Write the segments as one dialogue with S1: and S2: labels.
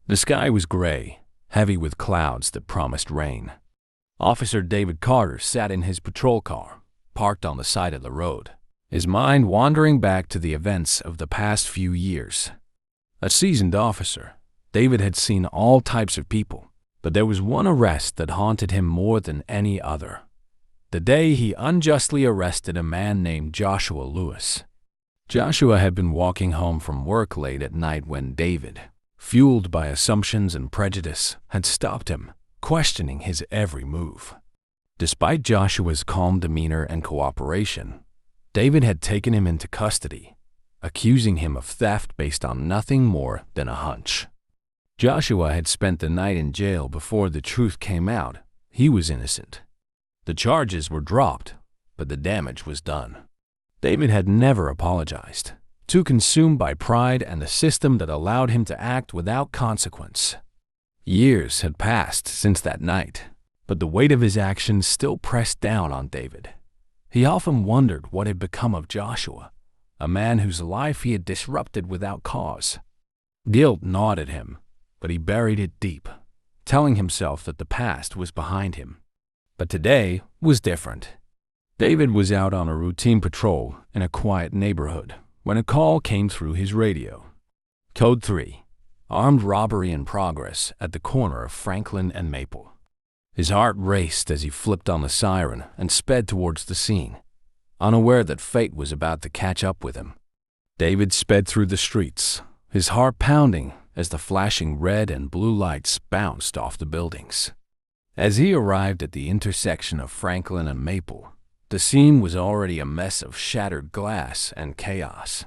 S1: The sky was gray, heavy with clouds that promised rain. Officer David Carter sat in his patrol car, parked on the side of the road, his mind wandering back to the events of the past few years. A seasoned officer, David had seen all types of people, but there was one arrest that haunted him more than any other. The day he unjustly arrested a man named Joshua Lewis. Joshua had been walking home from work late at night when David, fueled by assumptions and prejudice, had stopped him, questioning his every move. Despite Joshua's calm demeanor and cooperation, David had taken him into custody, accusing him of theft based on nothing more than a hunch. Joshua had spent the night in jail before the truth came out. He was innocent. The charges were dropped, but the damage was done. David had never apologized, too consumed by pride and the system that allowed him to act without consequence. Years had passed since that night, but the weight of his actions still pressed down on David. He often wondered what had become of Joshua, a man whose life he had disrupted without cause. Guilt gnawed at him, but he buried it deep, telling himself that the past was behind him. But today was different. David was out on a routine patrol in a quiet neighborhood when a call came through his radio. Code 3. Armed robbery in progress at the corner of Franklin and Maple. His heart raced as he flipped on the siren and sped towards the scene, unaware that fate was about to catch up with him. David sped through the streets, his heart pounding as the flashing red and blue lights bounced off the buildings. As he arrived at the intersection of Franklin and Maple, the scene was already a mess of shattered glass and chaos.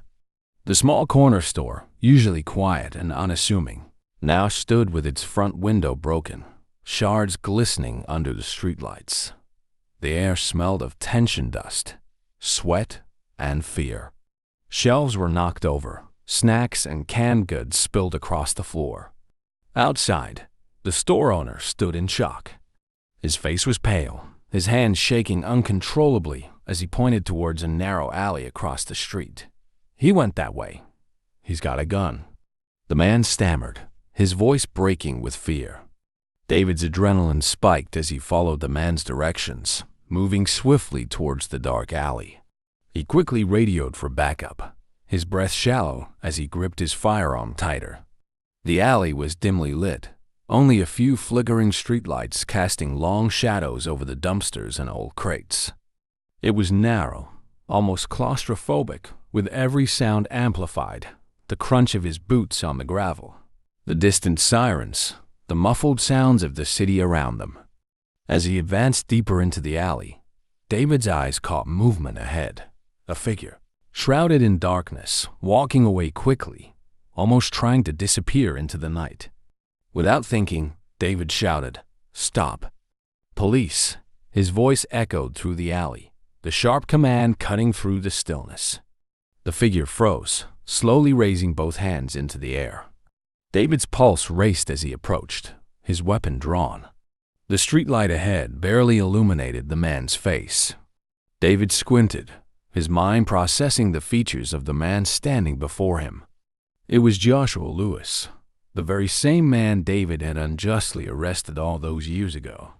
S1: The small corner store, usually quiet and unassuming, now stood with its front window broken, shards glistening under the streetlights. The air smelled of tension dust, sweat, and fear. Shelves were knocked over, snacks and canned goods spilled across the floor. Outside, the store owner stood in shock. His face was pale, his hands shaking uncontrollably as he pointed towards a narrow alley across the street. He went that way. He's got a gun. The man stammered, his voice breaking with fear. David's adrenaline spiked as he followed the man's directions, moving swiftly towards the dark alley. He quickly radioed for backup, his breath shallow as he gripped his firearm tighter. The alley was dimly lit, only a few flickering streetlights casting long shadows over the dumpsters and old crates. It was narrow, almost claustrophobic, with every sound amplified, the crunch of his boots on the gravel, the distant sirens, the muffled sounds of the city around them. As he advanced deeper into the alley, David's eyes caught movement ahead, a figure, shrouded in darkness, walking away quickly, almost trying to disappear into the night. Without thinking, David shouted, "Stop!" "Police!" His voice echoed through the alley, the sharp command cutting through the stillness. The figure froze, slowly raising both hands into the air. David's pulse raced as he approached, his weapon drawn. The streetlight ahead barely illuminated the man's face. David squinted, his mind processing the features of the man standing before him. It was Joshua Lewis, the very same man David had unjustly arrested all those years ago.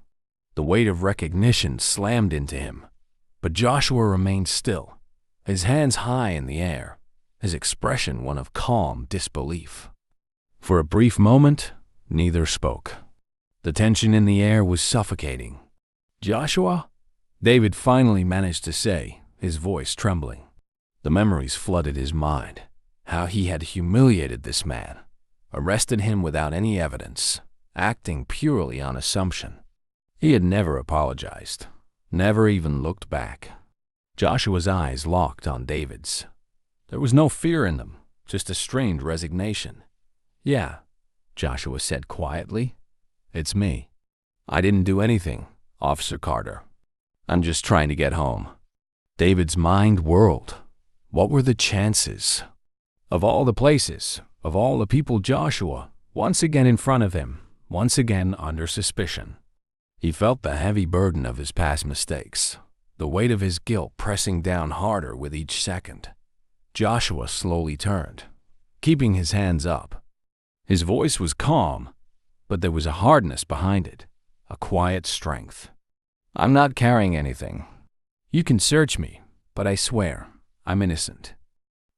S1: The weight of recognition slammed into him, but Joshua remained still, his hands high in the air, his expression one of calm disbelief. For a brief moment, neither spoke. The tension in the air was suffocating. "Joshua?" David finally managed to say, his voice trembling. The memories flooded his mind, how he had humiliated this man, arrested him without any evidence, acting purely on assumption. He had never apologized, never even looked back. Joshua's eyes locked on David's. There was no fear in them, just a strained resignation. "Yeah," Joshua said quietly. "It's me. I didn't do anything, Officer Carter. I'm just trying to get home." David's mind whirled. What were the chances? Of all the places, of all the people, Joshua, once again in front of him, once again under suspicion. He felt the heavy burden of his past mistakes, the weight of his guilt pressing down harder with each second. Joshua slowly turned, keeping his hands up. His voice was calm, but there was a hardness behind it, a quiet strength. "I'm not carrying anything. You can search me, but I swear, I'm innocent."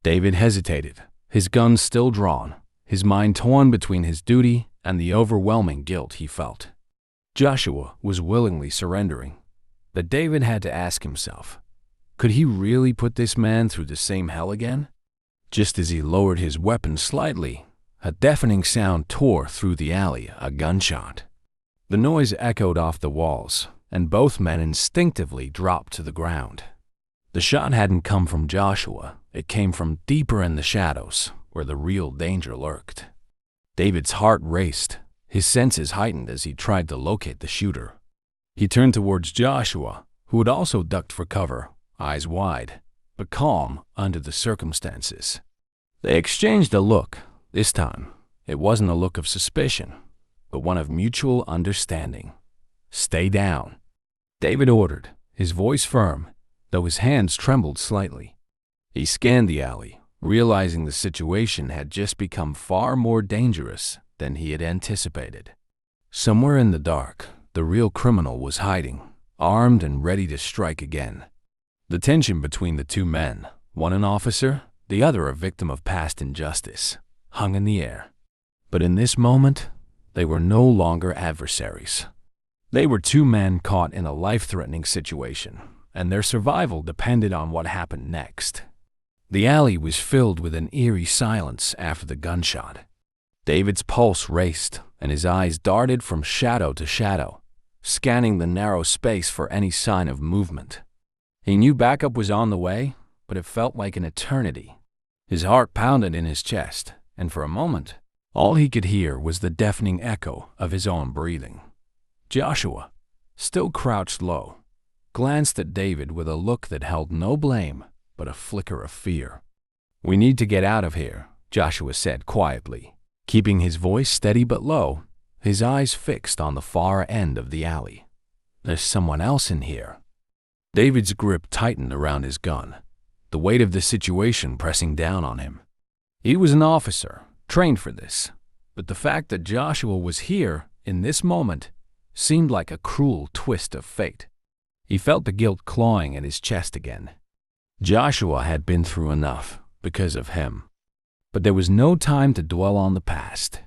S1: David hesitated, his gun still drawn, his mind torn between his duty and the overwhelming guilt he felt. Joshua was willingly surrendering, but David had to ask himself, could he really put this man through the same hell again? Just as he lowered his weapon slightly, a deafening sound tore through the alley, a gunshot. The noise echoed off the walls, and both men instinctively dropped to the ground. The shot hadn't come from Joshua, it came from deeper in the shadows, where the real danger lurked. David's heart raced, his senses heightened as he tried to locate the shooter. He turned towards Joshua, who had also ducked for cover, eyes wide, but calm under the circumstances. They exchanged a look. This time, it wasn't a look of suspicion, but one of mutual understanding. "Stay down," David ordered, his voice firm, though his hands trembled slightly. He scanned the alley, realizing the situation had just become far more dangerous than he had anticipated. Somewhere in the dark, the real criminal was hiding, armed and ready to strike again. The tension between the two men, one an officer, the other a victim of past injustice, hung in the air. But in this moment, they were no longer adversaries. They were two men caught in a life-threatening situation, and their survival depended on what happened next. The alley was filled with an eerie silence after the gunshot. David's pulse raced, and his eyes darted from shadow to shadow, scanning the narrow space for any sign of movement. He knew backup was on the way, but it felt like an eternity. His heart pounded in his chest, and for a moment, all he could hear was the deafening echo of his own breathing. Joshua, still crouched low, glanced at David with a look that held no blame but a flicker of fear. "We need to get out of here," Joshua said quietly, keeping his voice steady but low, his eyes fixed on the far end of the alley. "There's someone else in here." David's grip tightened around his gun, the weight of the situation pressing down on him. He was an officer, trained for this, but the fact that Joshua was here in this moment seemed like a cruel twist of fate. He felt the guilt clawing at his chest again. Joshua had been through enough because of him. But there was no time to dwell on the past.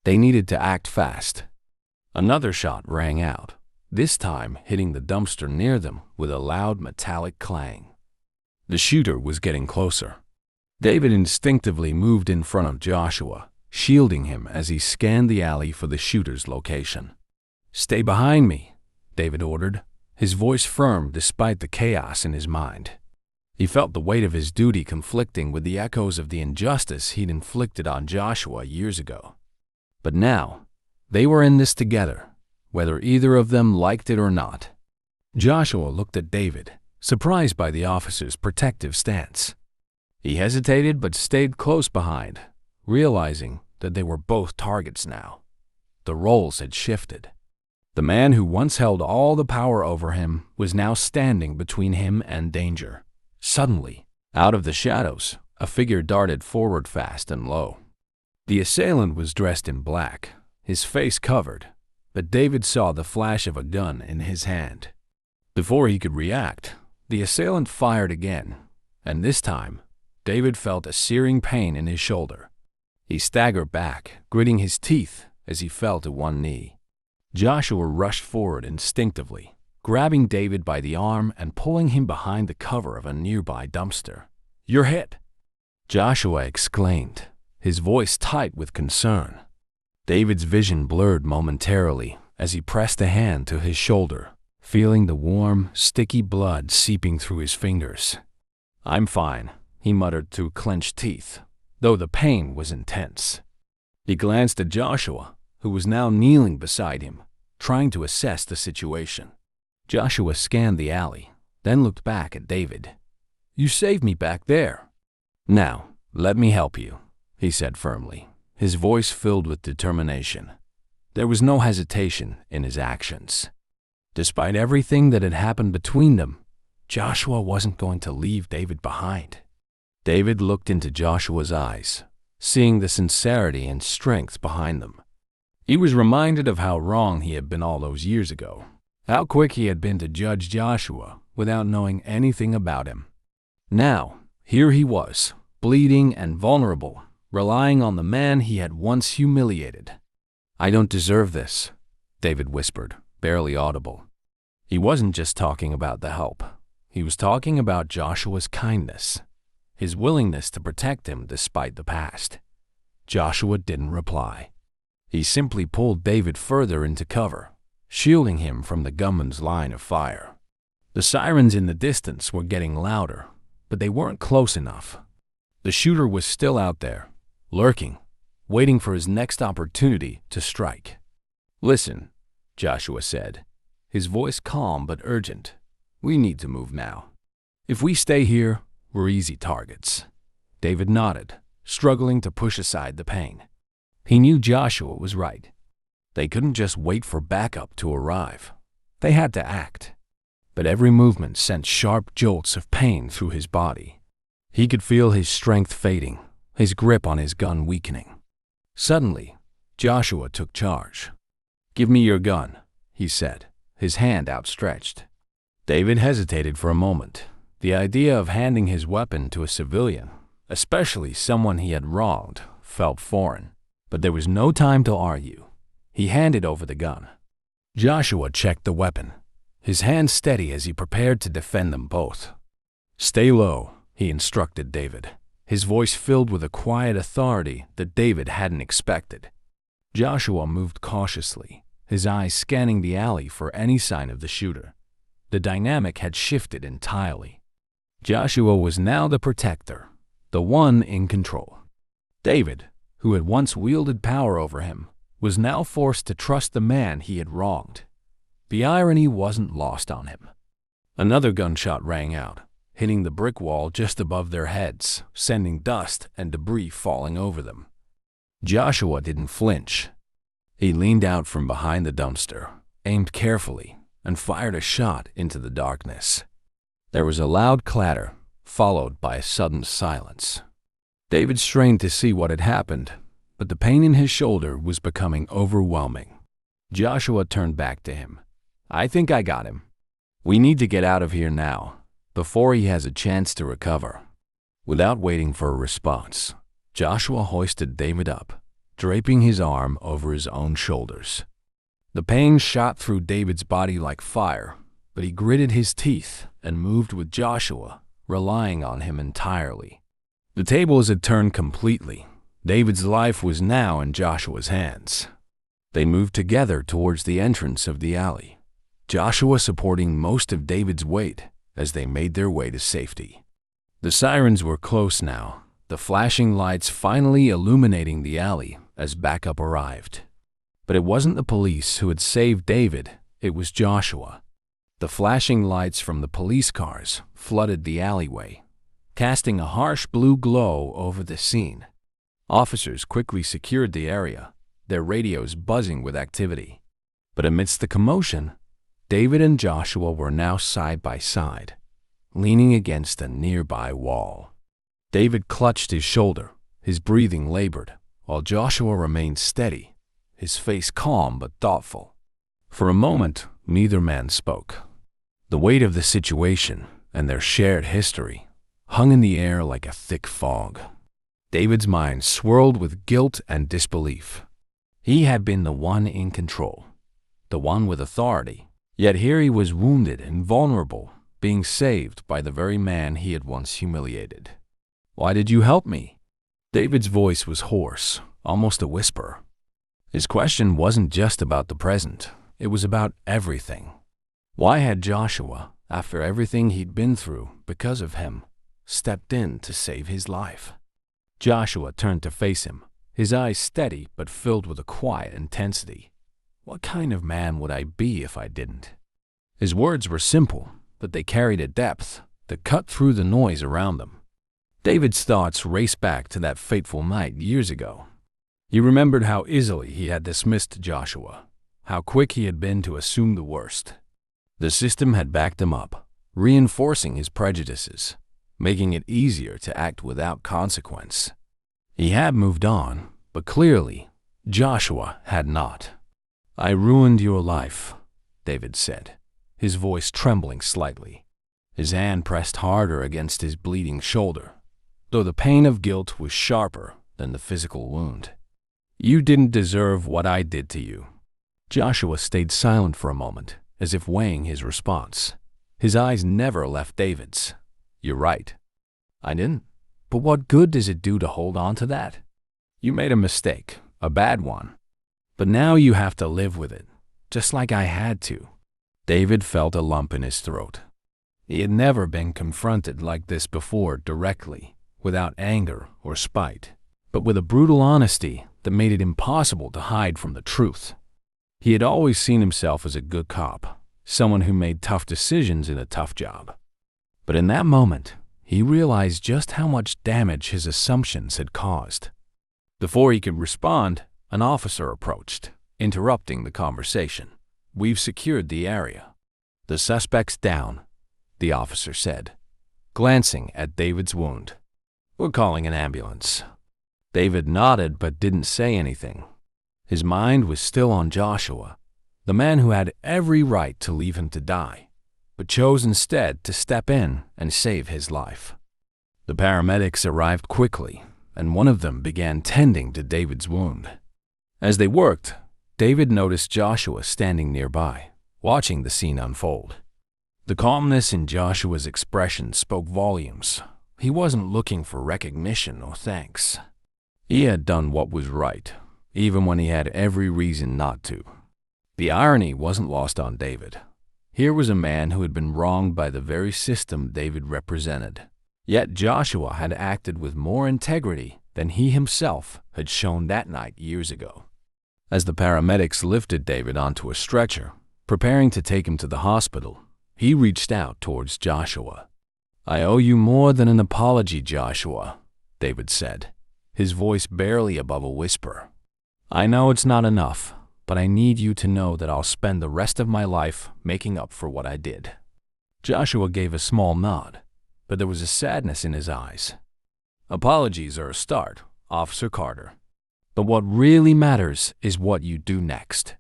S1: They needed to act fast. Another shot rang out, this time hitting the dumpster near them with a loud metallic clang. The shooter was getting closer. David instinctively moved in front of Joshua, shielding him as he scanned the alley for the shooter's location. "Stay behind me," David ordered, his voice firm despite the chaos in his mind. He felt the weight of his duty conflicting with the echoes of the injustice he'd inflicted on Joshua years ago. But now, they were in this together, whether either of them liked it or not. Joshua looked at David, surprised by the officer's protective stance. He hesitated but stayed close behind, realizing that they were both targets now. The roles had shifted. The man who once held all the power over him was now standing between him and danger. Suddenly, out of the shadows, a figure darted forward fast and low. The assailant was dressed in black, his face covered, but David saw the flash of a gun in his hand. Before he could react, the assailant fired again, and this time, David felt a searing pain in his shoulder. He staggered back, gritting his teeth as he fell to one knee. Joshua rushed forward instinctively, grabbing David by the arm and pulling him behind the cover of a nearby dumpster. "You're hit!" Joshua exclaimed, his voice tight with concern. David's vision blurred momentarily as he pressed a hand to his shoulder, feeling the warm, sticky blood seeping through his fingers. "I'm fine," he muttered through clenched teeth, though the pain was intense. He glanced at Joshua, who was now kneeling beside him, trying to assess the situation. Joshua scanned the alley, then looked back at David. "You saved me back there." "Now, let me help you," he said firmly, his voice filled with determination. There was no hesitation in his actions. Despite everything that had happened between them, Joshua wasn't going to leave David behind. David looked into Joshua's eyes, seeing the sincerity and strength behind them. He was reminded of how wrong he had been all those years ago, how quick he had been to judge Joshua without knowing anything about him. Now, here he was, bleeding and vulnerable, relying on the man he had once humiliated. "I don't deserve this," David whispered, barely audible. He wasn't just talking about the help. He was talking about Joshua's kindness, his willingness to protect him despite the past. Joshua didn't reply. He simply pulled David further into cover, shielding him from the gunman's line of fire. The sirens in the distance were getting louder, but they weren't close enough. The shooter was still out there, lurking, waiting for his next opportunity to strike. "Listen," Joshua said, his voice calm but urgent. "We need to move now. If we stay here, we're easy targets." David nodded, struggling to push aside the pain. He knew Joshua was right. They couldn't just wait for backup to arrive. They had to act. But every movement sent sharp jolts of pain through his body. He could feel his strength fading, his grip on his gun weakening. Suddenly, Joshua took charge. "Give me your gun," he said, his hand outstretched. David hesitated for a moment. The idea of handing his weapon to a civilian, especially someone he had wronged, felt foreign. But there was no time to argue. He handed over the gun. Joshua checked the weapon, his hand steady as he prepared to defend them both. "Stay low," he instructed David, his voice filled with a quiet authority that David hadn't expected. Joshua moved cautiously, his eyes scanning the alley for any sign of the shooter. The dynamic had shifted entirely. Joshua was now the protector, the one in control. David, who had once wielded power over him, was now forced to trust the man he had wronged. The irony wasn't lost on him. Another gunshot rang out, hitting the brick wall just above their heads, sending dust and debris falling over them. Joshua didn't flinch. He leaned out from behind the dumpster, aimed carefully, and fired a shot into the darkness. There was a loud clatter, followed by a sudden silence. David strained to see what had happened, but the pain in his shoulder was becoming overwhelming. Joshua turned back to him. "I think I got him. We need to get out of here now, before he has a chance to recover." Without waiting for a response, Joshua hoisted David up, draping his arm over his own shoulders. The pain shot through David's body like fire, but he gritted his teeth and moved with Joshua, relying on him entirely. The tables had turned completely. David's life was now in Joshua's hands. They moved together towards the entrance of the alley, Joshua supporting most of David's weight as they made their way to safety. The sirens were close now, the flashing lights finally illuminating the alley as backup arrived. But it wasn't the police who had saved David, it was Joshua. The flashing lights from the police cars flooded the alleyway, casting a harsh blue glow over the scene. Officers quickly secured the area, their radios buzzing with activity. But amidst the commotion, David and Joshua were now side by side, leaning against a nearby wall. David clutched his shoulder, his breathing labored, while Joshua remained steady, his face calm but thoughtful. For a moment, neither man spoke. The weight of the situation and their shared history hung in the air like a thick fog. David's mind swirled with guilt and disbelief. He had been the one in control, the one with authority, yet here he was wounded and vulnerable, being saved by the very man he had once humiliated. "Why did you help me?" David's voice was hoarse, almost a whisper. His question wasn't just about the present, it was about everything. Why had Joshua, after everything he'd been through because of him, stepped in to save his life? Joshua turned to face him, his eyes steady but filled with a quiet intensity. "What kind of man would I be if I didn't?" His words were simple, but they carried a depth that cut through the noise around them. David's thoughts raced back to that fateful night years ago. He remembered how easily he had dismissed Joshua, how quick he had been to assume the worst. The system had backed him up, reinforcing his prejudices, making it easier to act without consequence. He had moved on, but clearly, Joshua had not. "I ruined your life," David said, his voice trembling slightly. His hand pressed harder against his bleeding shoulder, though the pain of guilt was sharper than the physical wound. "You didn't deserve what I did to you." Joshua stayed silent for a moment, as if weighing his response. His eyes never left David's. "You're right. I didn't. But what good does it do to hold on to that? You made a mistake, a bad one. But now you have to live with it, just like I had to." David felt a lump in his throat. He had never been confronted like this before directly, without anger or spite, but with a brutal honesty that made it impossible to hide from the truth. He had always seen himself as a good cop, someone who made tough decisions in a tough job. But in that moment, he realized just how much damage his assumptions had caused. Before he could respond, an officer approached, interrupting the conversation. "We've secured the area. The suspect's down," the officer said, glancing at David's wound. "We're calling an ambulance." David nodded but didn't say anything. His mind was still on Joshua, the man who had every right to leave him to die, but chose instead to step in and save his life. The paramedics arrived quickly, and one of them began tending to David's wound. As they worked, David noticed Joshua standing nearby, watching the scene unfold. The calmness in Joshua's expression spoke volumes. He wasn't looking for recognition or thanks. He had done what was right, even when he had every reason not to. The irony wasn't lost on David. Here was a man who had been wronged by the very system David represented. Yet Joshua had acted with more integrity than he himself had shown that night years ago. As the paramedics lifted David onto a stretcher, preparing to take him to the hospital, he reached out towards Joshua. "I owe you more than an apology, Joshua," David said, his voice barely above a whisper. "I know it's not enough, but I need you to know that I'll spend the rest of my life making up for what I did." Joshua gave a small nod, but there was a sadness in his eyes. "Apologies are a start, Officer Carter. But what really matters is what you do next."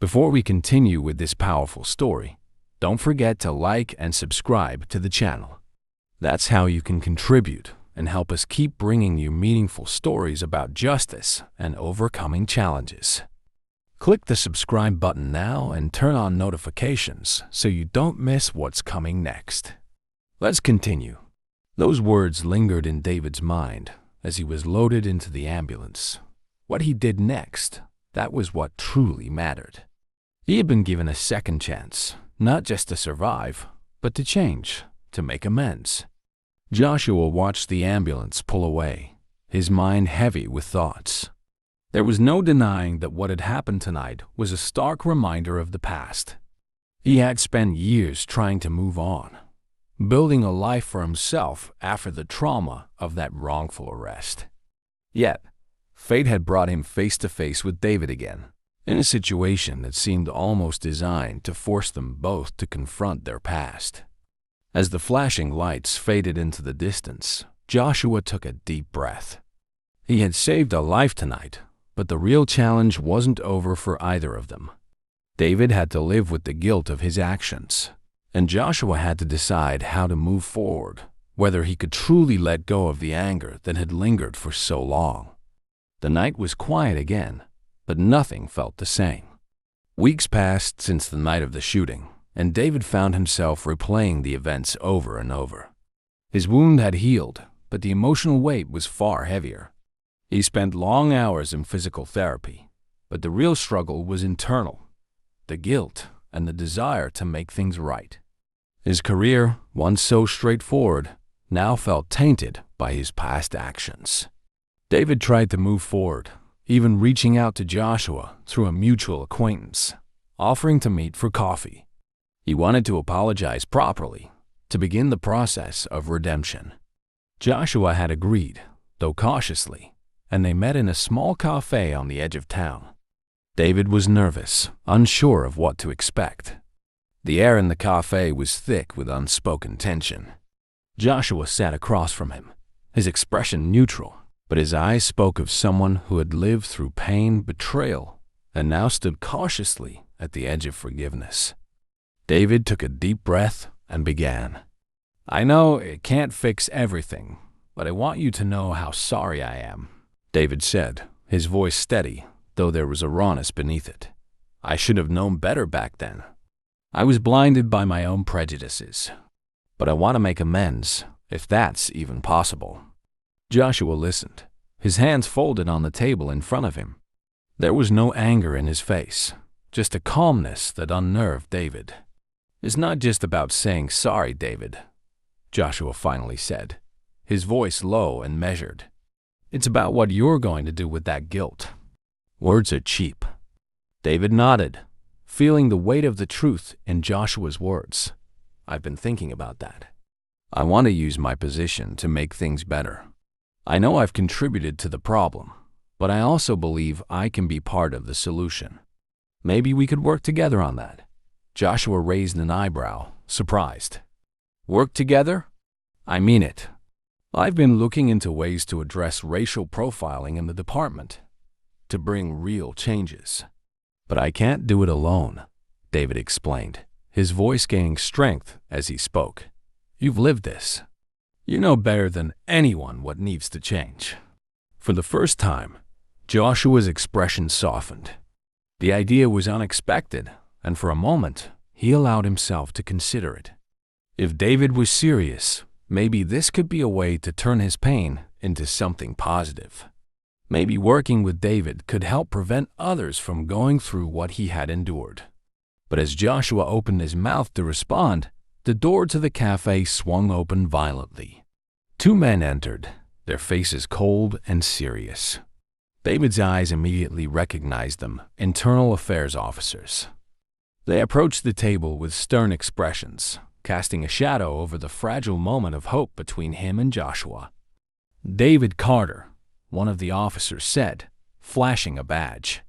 S1: Before we continue with this powerful story, don't forget to like and subscribe to the channel. That's how you can contribute and help us keep bringing you meaningful stories about justice and overcoming challenges. Click the subscribe button now and turn on notifications so you don't miss what's coming next. Let's continue. Those words lingered in David's mind as he was loaded into the ambulance. What he did next, that was what truly mattered. He had been given a second chance, not just to survive, but to change, to make amends. Joshua watched the ambulance pull away, his mind heavy with thoughts. There was no denying that what had happened tonight was a stark reminder of the past. He had spent years trying to move on, building a life for himself after the trauma of that wrongful arrest. Yet, fate had brought him face to face with David again, in a situation that seemed almost designed to force them both to confront their past. As the flashing lights faded into the distance, Joshua took a deep breath. He had saved a life tonight, but the real challenge wasn't over for either of them. David had to live with the guilt of his actions, and Joshua had to decide how to move forward, whether he could truly let go of the anger that had lingered for so long. The night was quiet again, but nothing felt the same. Weeks passed since the night of the shooting, and David found himself replaying the events over and over. His wound had healed, but the emotional weight was far heavier. He spent long hours in physical therapy, but the real struggle was internal, the guilt and the desire to make things right. His career, once so straightforward, now felt tainted by his past actions. David tried to move forward, even reaching out to Joshua through a mutual acquaintance, offering to meet for coffee. He wanted to apologize properly, to begin the process of redemption. Joshua had agreed, though cautiously, and they met in a small cafe on the edge of town. David was nervous, unsure of what to expect. The air in the cafe was thick with unspoken tension. Joshua sat across from him, his expression neutral, but his eyes spoke of someone who had lived through pain, betrayal, and now stood cautiously at the edge of forgiveness. David took a deep breath and began. "I know it can't fix everything, but I want you to know how sorry I am," David said, his voice steady, though there was a rawness beneath it. "I should have known better back then. I was blinded by my own prejudices. But I want to make amends, if that's even possible." Joshua listened, his hands folded on the table in front of him. There was no anger in his face, just a calmness that unnerved David. "It's not just about saying sorry, David," Joshua finally said, his voice low and measured. "It's about what you're going to do with that guilt." Words are cheap. David nodded, feeling the weight of the truth in Joshua's words. "I've been thinking about that. I want to use my position to make things better. I know I've contributed to the problem, but I also believe I can be part of the solution. Maybe we could work together on that." Joshua raised an eyebrow, surprised. "Work together? I mean it. I've been looking into ways to address racial profiling in the department, to bring real changes. But I can't do it alone," David explained, his voice gaining strength as he spoke. "You've lived this. You know better than anyone what needs to change." For the first time, Joshua's expression softened. The idea was unexpected, and for a moment, he allowed himself to consider it. If David was serious, maybe this could be a way to turn his pain into something positive. Maybe working with David could help prevent others from going through what he had endured. But as Joshua opened his mouth to respond, the door to the cafe swung open violently. Two men entered, their faces cold and serious. David's eyes immediately recognized them, internal affairs officers. They approached the table with stern expressions, casting a shadow over the fragile moment of hope between him and Joshua. "David Carter," one of the officers said, flashing a badge.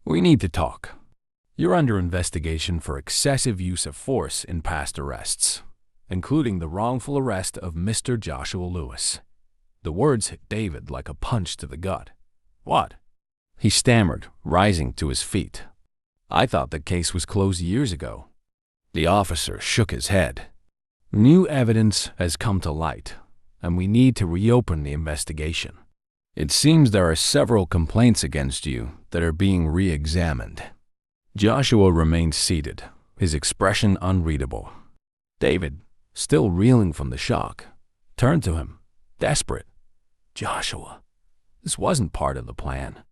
S1: "We need to talk. You're under investigation for excessive use of force in past arrests, including the wrongful arrest of Mr. Joshua Lewis." The words hit David like a punch to the gut. "What?" he stammered, rising to his feet. "I thought the case was closed years ago." The officer shook his head. "New evidence has come to light, and we need to reopen the investigation. It seems there are several complaints against you that are being re-examined." Joshua remained seated, his expression unreadable. David, still reeling from the shock, turned to him, desperate. "Joshua, this wasn't part of the plan.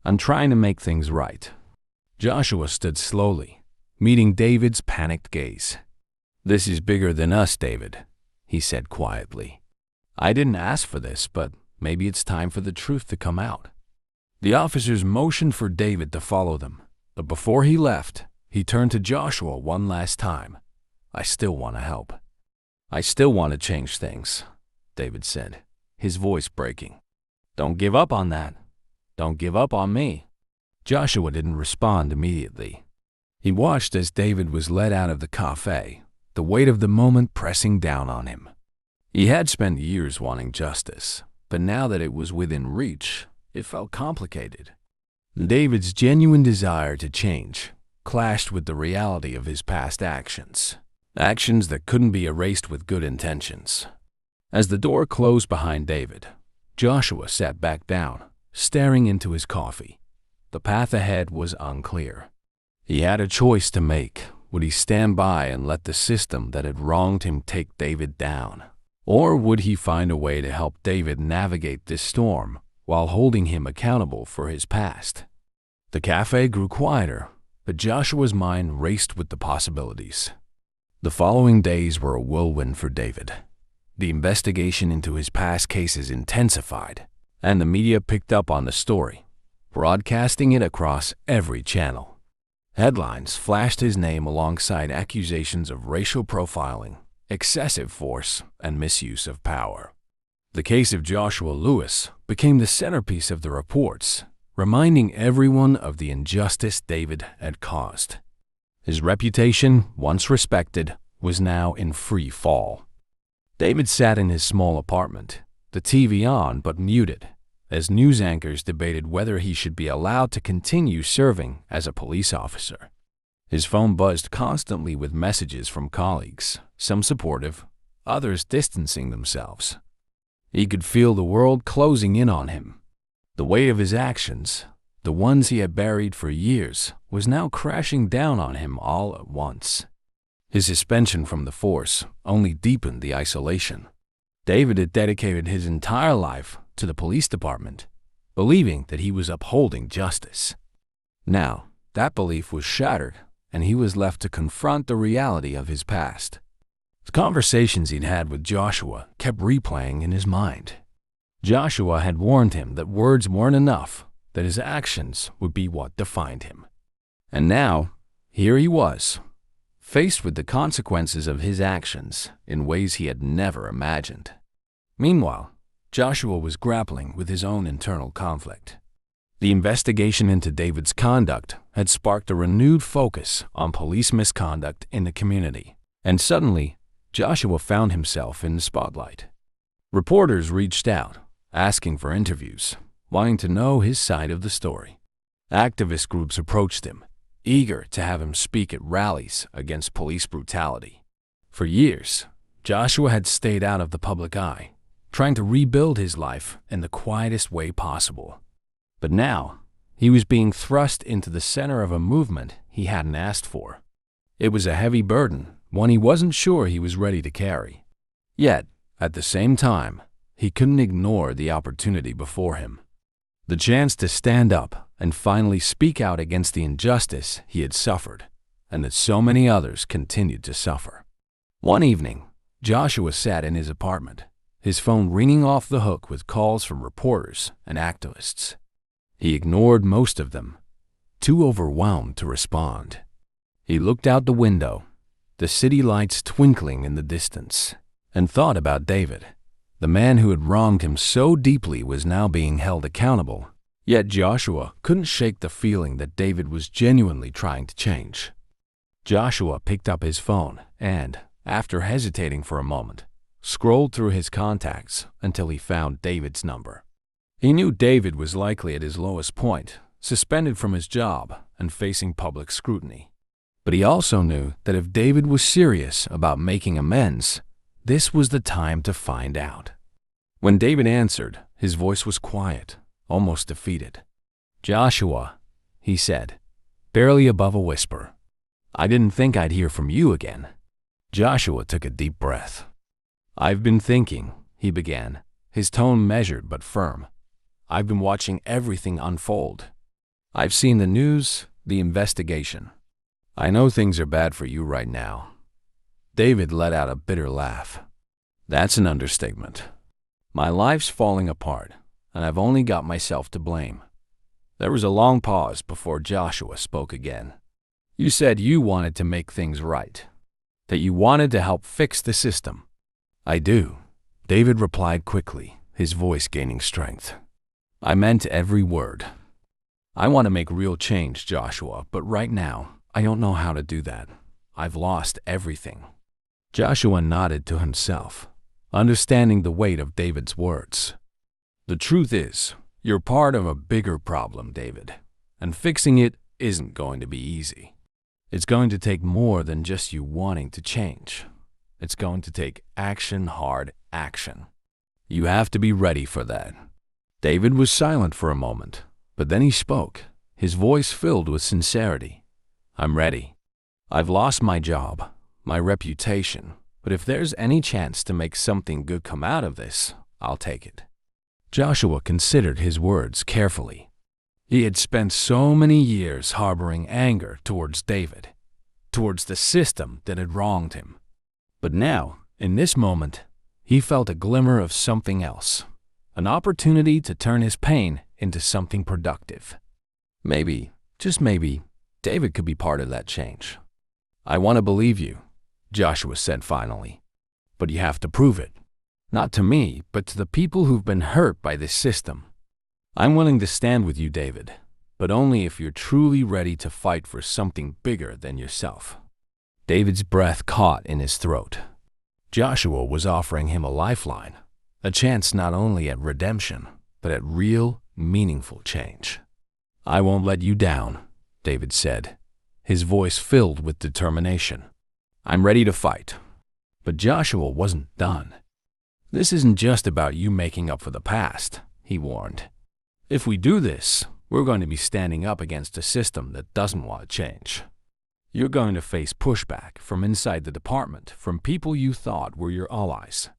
S1: I'm trying to make things right." Joshua stood slowly, meeting David's panicked gaze. "This is bigger than us, David," he said quietly. "I didn't ask for this, but maybe it's time for the truth to come out." The officers motioned for David to follow them, but before he left, he turned to Joshua one last time. "I still want to help. I still want to change things," David said, his voice breaking. "Don't give up on that. Don't give up on me." Joshua didn't respond immediately. He watched as David was led out of the cafe, the weight of the moment pressing down on him. He had spent years wanting justice, but now that it was within reach, it felt complicated. David's genuine desire to change clashed with the reality of his past actions, actions that couldn't be erased with good intentions. As the door closed behind David, Joshua sat back down, staring into his coffee. The path ahead was unclear. He had a choice to make. Would he stand by and let the system that had wronged him take David down? Or would he find a way to help David navigate this storm while holding him accountable for his past? The cafe grew quieter, but Joshua's mind raced with the possibilities. The following days were a whirlwind for David. The investigation into his past cases intensified, and the media picked up on the story, broadcasting it across every channel. Headlines flashed his name alongside accusations of racial profiling, excessive force, and misuse of power. The case of Joshua Lewis became the centerpiece of the reports, reminding everyone of the injustice David had caused. His reputation, once respected, was now in free fall. David sat in his small apartment, the TV on but muted, as news anchors debated whether he should be allowed to continue serving as a police officer. His phone buzzed constantly with messages from colleagues, some supportive, others distancing themselves. He could feel the world closing in on him. The weight of his actions, the ones he had buried for years, was now crashing down on him all at once. His suspension from the force only deepened the isolation. David had dedicated his entire life to the police department, believing that he was upholding justice. Now, that belief was shattered, and he was left to confront the reality of his past. The conversations he'd had with Joshua kept replaying in his mind. Joshua had warned him that words weren't enough, that his actions would be what defined him. And now, here he was, faced with the consequences of his actions in ways he had never imagined. Meanwhile, Joshua was grappling with his own internal conflict. The investigation into David's conduct had sparked a renewed focus on police misconduct in the community, and suddenly, Joshua found himself in the spotlight. Reporters reached out, asking for interviews, wanting to know his side of the story. Activist groups approached him, eager to have him speak at rallies against police brutality. For years, Joshua had stayed out of the public eye, trying to rebuild his life in the quietest way possible. But now, he was being thrust into the center of a movement he hadn't asked for. It was a heavy burden, one he wasn't sure he was ready to carry. Yet, at the same time, he couldn't ignore the opportunity before him. The chance to stand up and finally speak out against the injustice he had suffered, and that so many others continued to suffer. One evening, Joshua sat in his apartment, his phone ringing off the hook with calls from reporters and activists. He ignored most of them, too overwhelmed to respond. He looked out the window, the city lights twinkling in the distance, and thought about David. The man who had wronged him so deeply was now being held accountable, yet Joshua couldn't shake the feeling that David was genuinely trying to change. Joshua picked up his phone and, after hesitating for a moment, scrolled through his contacts until he found David's number. He knew David was likely at his lowest point, suspended from his job and facing public scrutiny. But he also knew that if David was serious about making amends, this was the time to find out. When David answered, his voice was quiet, almost defeated. "Joshua," he said, barely above a whisper. "I didn't think I'd hear from you again." Joshua took a deep breath. "I've been thinking," he began, his tone measured but firm. "I've been watching everything unfold. I've seen the news, the investigation. I know things are bad for you right now." David let out a bitter laugh. "That's an understatement. My life's falling apart, and I've only got myself to blame." There was a long pause before Joshua spoke again. "You said you wanted to make things right, that you wanted to help fix the system." "I do," David replied quickly, his voice gaining strength. "I meant every word. I want to make real change, Joshua, but right now, I don't know how to do that. I've lost everything." Joshua nodded to himself, understanding the weight of David's words. "The truth is, you're part of a bigger problem, David, and fixing it isn't going to be easy. It's going to take more than just you wanting to change. It's going to take action, hard action. You have to be ready for that." David was silent for a moment, but then he spoke, his voice filled with sincerity. "I'm ready. I've lost my job, my reputation, but if there's any chance to make something good come out of this, I'll take it." Joshua considered his words carefully. He had spent so many years harboring anger towards David, towards the system that had wronged him. But now, in this moment, he felt a glimmer of something else, an opportunity to turn his pain into something productive. Maybe, just maybe, David could be part of that change. "I want to believe you," Joshua said finally, "but you have to prove it. Not to me, but to the people who've been hurt by this system. I'm willing to stand with you, David, but only if you're truly ready to fight for something bigger than yourself." David's breath caught in his throat. Joshua was offering him a lifeline, a chance not only at redemption, but at real, meaningful change. "I won't let you down," David said, his voice filled with determination. "I'm ready to fight." But Joshua wasn't done. "This isn't just about you making up for the past," he warned. "If we do this, we're going to be standing up against a system that doesn't want to change. You're going to face pushback from inside the department, from people you thought were your allies.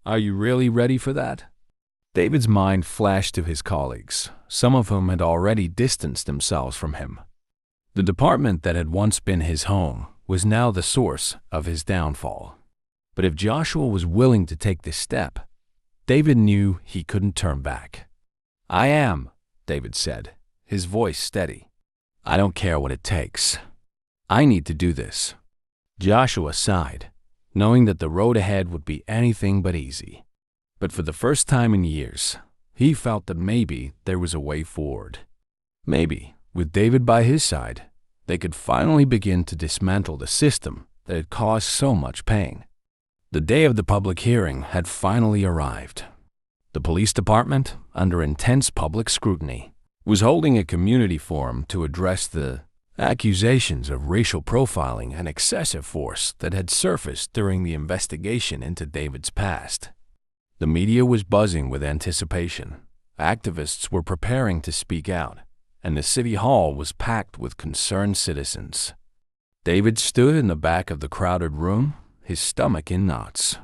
S1: Are you really ready for that?" David's mind flashed to his colleagues, some of whom had already distanced themselves from him. The department that had once been his home was now the source of his downfall. But if Joshua was willing to take this step, David knew he couldn't turn back. "I am," David said, his voice steady. "I don't care what it takes. I need to do this." Joshua sighed, knowing that the road ahead would be anything but easy. But for the first time in years, he felt that maybe there was a way forward. Maybe, with David by his side, they could finally begin to dismantle the system that had caused so much pain. The day of the public hearing had finally arrived. The police department, under intense public scrutiny, was holding a community forum to address the accusations of racial profiling and excessive force that had surfaced during the investigation into David's past. The media was buzzing with anticipation. Activists were preparing to speak out, and the city hall was packed with concerned citizens. David stood in the back of the crowded room, his stomach in knots.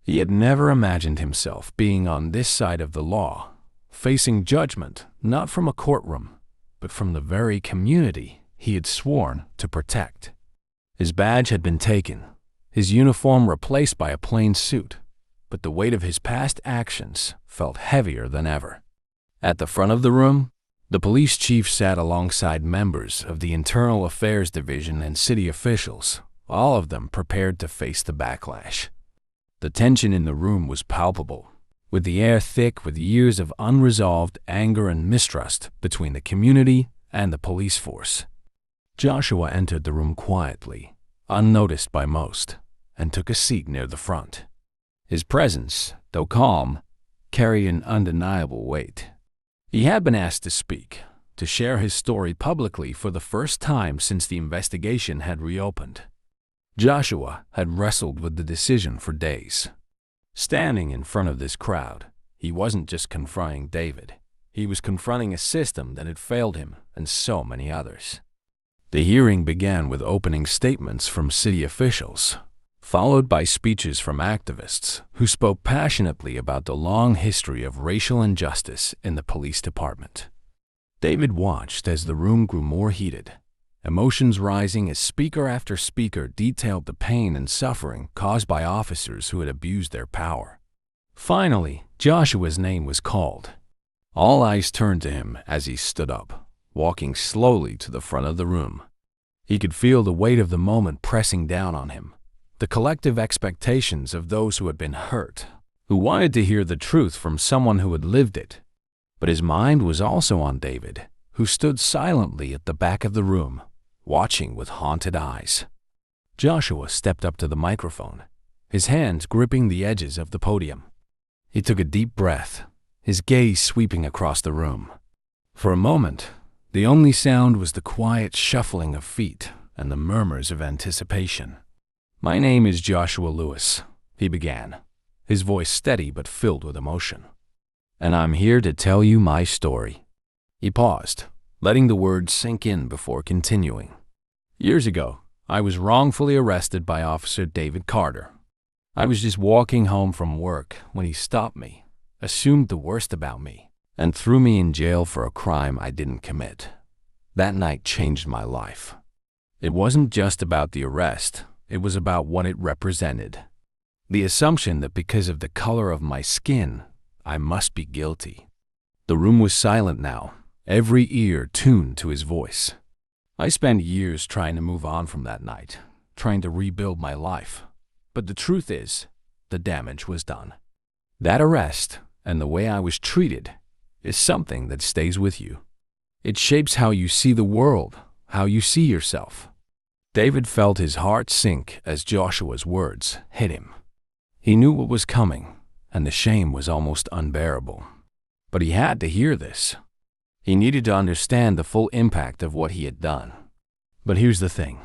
S1: He had never imagined himself being on this side of the law, facing judgment not from a courtroom, but from the very community he had sworn to protect. His badge had been taken, his uniform replaced by a plain suit, but the weight of his past actions felt heavier than ever. At the front of the room, the police chief sat alongside members of the Internal Affairs Division and city officials, all of them prepared to face the backlash. The tension in the room was palpable, with the air thick with years of unresolved anger and mistrust between the community and the police force. Joshua entered the room quietly, unnoticed by most, and took a seat near the front. His presence, though calm, carried an undeniable weight. He had been asked to speak, to share his story publicly for the first time since the investigation had reopened. Joshua had wrestled with the decision for days. Standing in front of this crowd, he wasn't just confronting David. He was confronting a system that had failed him and so many others. The hearing began with opening statements from city officials, followed by speeches from activists who spoke passionately about the long history of racial injustice in the police department. David watched as the room grew more heated, emotions rising as speaker after speaker detailed the pain and suffering caused by officers who had abused their power. Finally, Joshua's name was called. All eyes turned to him as he stood up, walking slowly to the front of the room. He could feel the weight of the moment pressing down on him, the collective expectations of those who had been hurt, who wanted to hear the truth from someone who had lived it. But his mind was also on David, who stood silently at the back of the room, watching with haunted eyes. Joshua stepped up to the microphone, his hands gripping the edges of the podium. He took a deep breath, his gaze sweeping across the room. For a moment, the only sound was the quiet shuffling of feet and the murmurs of anticipation. "My name is Joshua Lewis," he began, his voice steady but filled with emotion. "And I'm here to tell you my story." He paused, letting the words sink in before continuing. "Years ago, I was wrongfully arrested by Officer David Carter. I was just walking home from work when he stopped me, assumed the worst about me, and threw me in jail for a crime I didn't commit. That night changed my life. It wasn't just about the arrest, it was about what it represented. The assumption that because of the color of my skin, I must be guilty." The room was silent now, every ear tuned to his voice. "I spent years trying to move on from that night, trying to rebuild my life. But the truth is, the damage was done. That arrest and the way I was treated is something that stays with you. It shapes how you see the world, how you see yourself." David felt his heart sink as Joshua's words hit him. He knew what was coming, and the shame was almost unbearable. But he had to hear this. He needed to understand the full impact of what he had done. "But here's the thing,"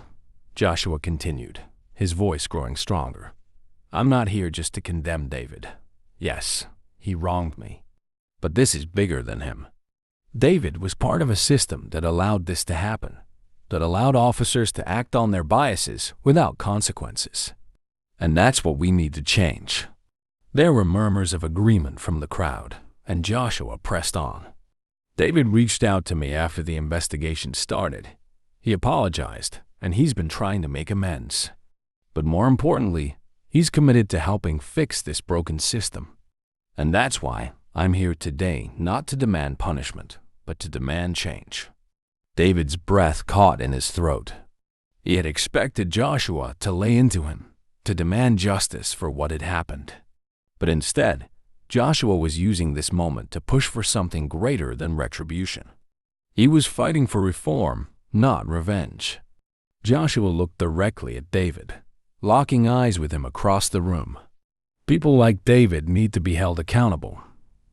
S1: Joshua continued, his voice growing stronger. "I'm not here just to condemn David. Yes, he wronged me. But this is bigger than him. David was part of a system that allowed this to happen, that allowed officers to act on their biases without consequences. And that's what we need to change." There were murmurs of agreement from the crowd, and Joshua pressed on. "David reached out to me after the investigation started. He apologized, and he's been trying to make amends. But more importantly, he's committed to helping fix this broken system. And that's why I'm here today, not to demand punishment, but to demand change." David's breath caught in his throat. He had expected Joshua to lay into him, to demand justice for what had happened. But instead, Joshua was using this moment to push for something greater than retribution. He was fighting for reform, not revenge. Joshua looked directly at David, locking eyes with him across the room. People like David need to be held accountable,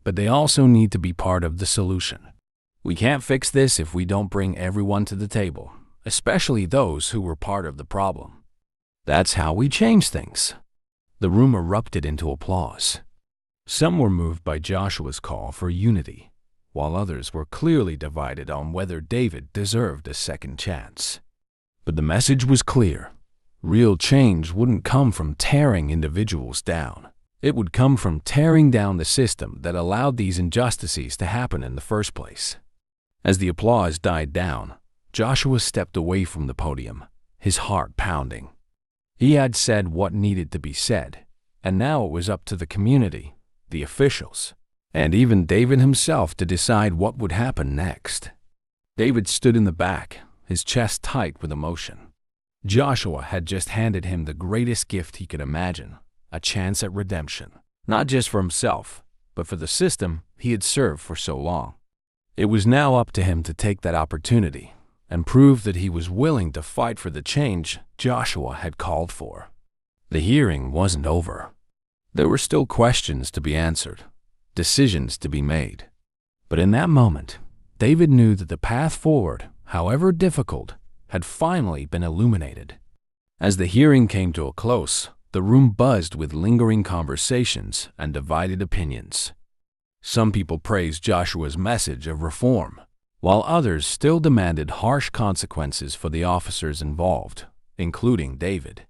S1: but they also need to be part of the solution. We can't fix this if we don't bring everyone to the table, especially those who were part of the problem. That's how we change things. The room erupted into applause. Some were moved by Joshua's call for unity, while others were clearly divided on whether David deserved a second chance. But the message was clear. Real change wouldn't come from tearing individuals down. It would come from tearing down the system that allowed these injustices to happen in the first place. As the applause died down, Joshua stepped away from the podium, his heart pounding. He had said what needed to be said, and now it was up to the community, the officials, and even David himself to decide what would happen next. David stood in the back, his chest tight with emotion. Joshua had just handed him the greatest gift he could imagine, a chance at redemption, not just for himself, but for the system he had served for so long. It was now up to him to take that opportunity and prove that he was willing to fight for the change Joshua had called for. The hearing wasn't over. There were still questions to be answered, decisions to be made. But in that moment, David knew that the path forward, however difficult, had finally been illuminated. As the hearing came to a close, the room buzzed with lingering conversations and divided opinions. Some people praised Joshua's message of reform, while others still demanded harsh consequences for the officers involved, including David.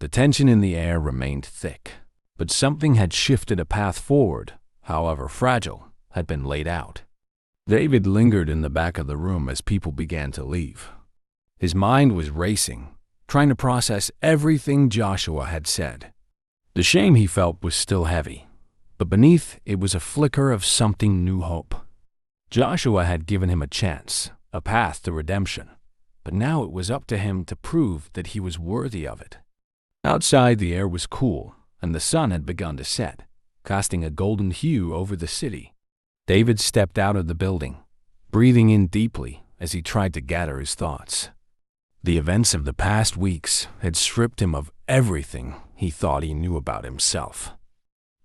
S1: The tension in the air remained thick, but something had shifted. A path forward, however fragile, had been laid out. David lingered in the back of the room as people began to leave. His mind was racing, trying to process everything Joshua had said. The shame he felt was still heavy, but beneath it was a flicker of something new hope. Joshua had given him a chance, a path to redemption, but now it was up to him to prove that he was worthy of it. Outside, the air was cool, and the sun had begun to set, casting a golden hue over the city. David stepped out of the building, breathing in deeply as he tried to gather his thoughts. The events of the past weeks had stripped him of everything he thought he knew about himself.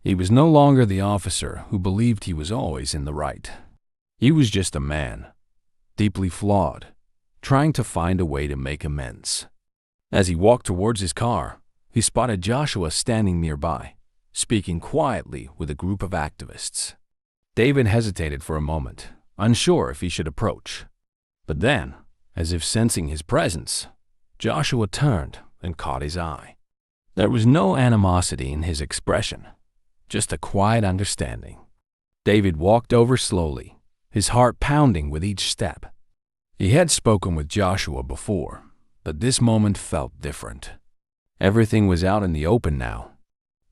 S1: He was no longer the officer who believed he was always in the right. He was just a man, deeply flawed, trying to find a way to make amends. As he walked towards his car, he spotted Joshua standing nearby, speaking quietly with a group of activists. David hesitated for a moment, unsure if he should approach. But then, as if sensing his presence, Joshua turned and caught his eye. There was no animosity in his expression, just a quiet understanding. David walked over slowly, his heart pounding with each step. He had spoken with Joshua before, but this moment felt different. Everything was out in the open now.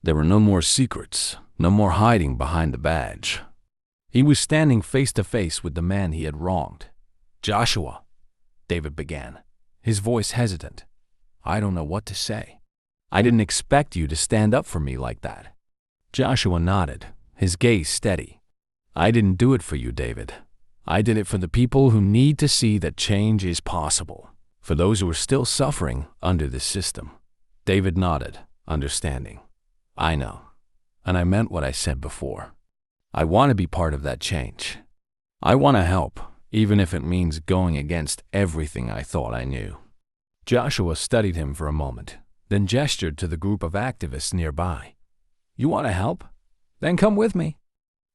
S1: There were no more secrets, no more hiding behind the badge. He was standing face to face with the man he had wronged. "Joshua," David began, his voice hesitant. "I don't know what to say. I didn't expect you to stand up for me like that." Joshua nodded, his gaze steady. "I didn't do it for you, David. I did it for the people who need to see that change is possible, for those who are still suffering under this system." David nodded, understanding. "I know, and I meant what I said before." I want to be part of that change. I want to help, even if it means going against everything I thought I knew." Joshua studied him for a moment, then gestured to the group of activists nearby. "You want to help? Then come with me.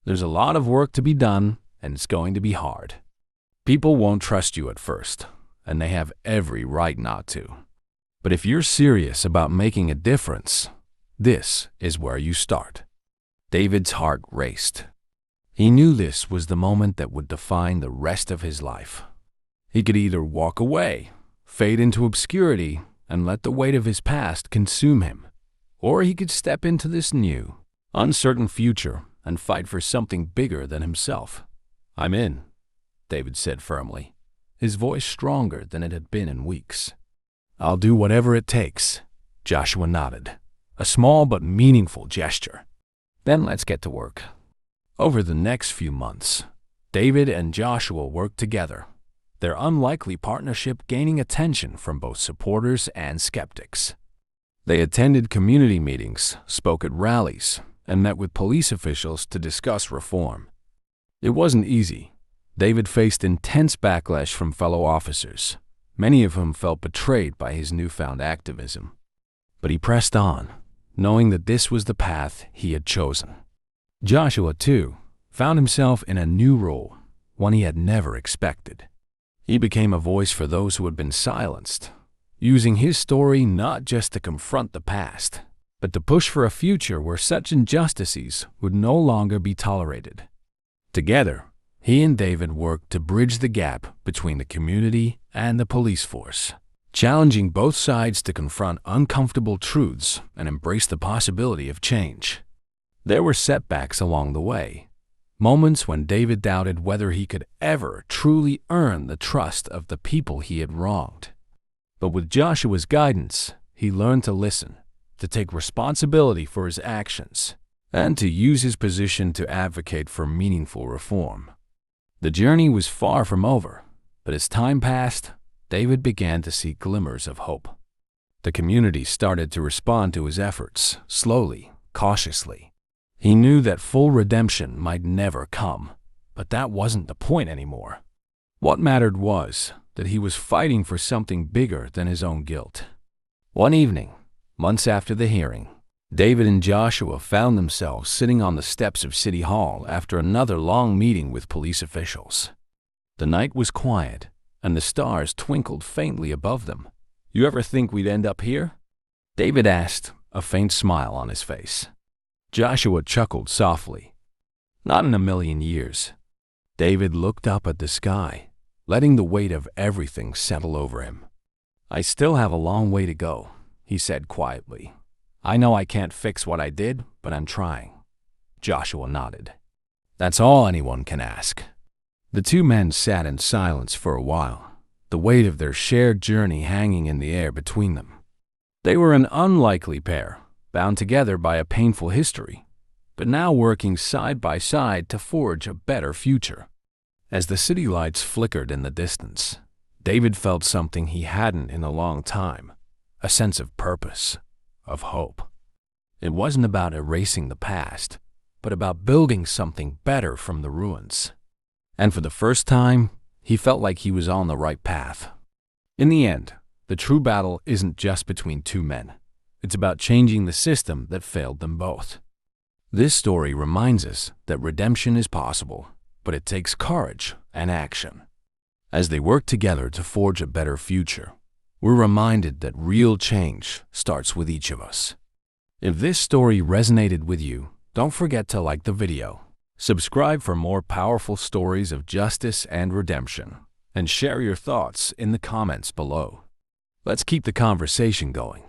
S1: There's a lot of work to be done, and it's going to be hard. People won't trust you at first, and they have every right not to. But if you're serious about making a difference, this is where you start." David's heart raced. He knew this was the moment that would define the rest of his life. He could either walk away, fade into obscurity, and let the weight of his past consume him, or he could step into this new, uncertain future and fight for something bigger than himself. "I'm in," David said firmly, his voice stronger than it had been in weeks. "I'll do whatever it takes," Joshua nodded, a small but meaningful gesture. "Then let's get to work." Over the next few months, David and Joshua worked together, their unlikely partnership gaining attention from both supporters and skeptics. They attended community meetings, spoke at rallies, and met with police officials to discuss reform. It wasn't easy. David faced intense backlash from fellow officers, many of whom felt betrayed by his newfound activism. But he pressed on, knowing that this was the path he had chosen. Joshua, too, found himself in a new role, one he had never expected. He became a voice for those who had been silenced, using his story not just to confront the past, but to push for a future where such injustices would no longer be tolerated. Together, he and David worked to bridge the gap between the community and the police force, challenging both sides to confront uncomfortable truths and embrace the possibility of change. There were setbacks along the way, moments when David doubted whether he could ever truly earn the trust of the people he had wronged. But with Joshua's guidance, he learned to listen, to take responsibility for his actions, and to use his position to advocate for meaningful reform. The journey was far from over, but as time passed, David began to see glimmers of hope. The community started to respond to his efforts, slowly, cautiously. He knew that full redemption might never come, but that wasn't the point anymore. What mattered was that he was fighting for something bigger than his own guilt. One evening, months after the hearing, David and Joshua found themselves sitting on the steps of City Hall after another long meeting with police officials. The night was quiet, and the stars twinkled faintly above them. "You ever think we'd end up here?" David asked, a faint smile on his face. Joshua chuckled softly. "Not in a million years." David looked up at the sky, letting the weight of everything settle over him. "I still have a long way to go," he said quietly. "I know I can't fix what I did, but I'm trying." Joshua nodded. "That's all anyone can ask." The two men sat in silence for a while, the weight of their shared journey hanging in the air between them. They were an unlikely pair, bound together by a painful history, but now working side by side to forge a better future. As the city lights flickered in the distance, David felt something he hadn't in a long time, a sense of purpose, of hope. It wasn't about erasing the past, but about building something better from the ruins. And for the first time, he felt like he was on the right path. In the end, the true battle isn't just between two men. It's about changing the system that failed them both. This story reminds us that redemption is possible, but it takes courage and action. As they work together to forge a better future, we're reminded that real change starts with each of us. If this story resonated with you, don't forget to like the video, subscribe for more powerful stories of justice and redemption, and share your thoughts in the comments below. Let's keep the conversation going.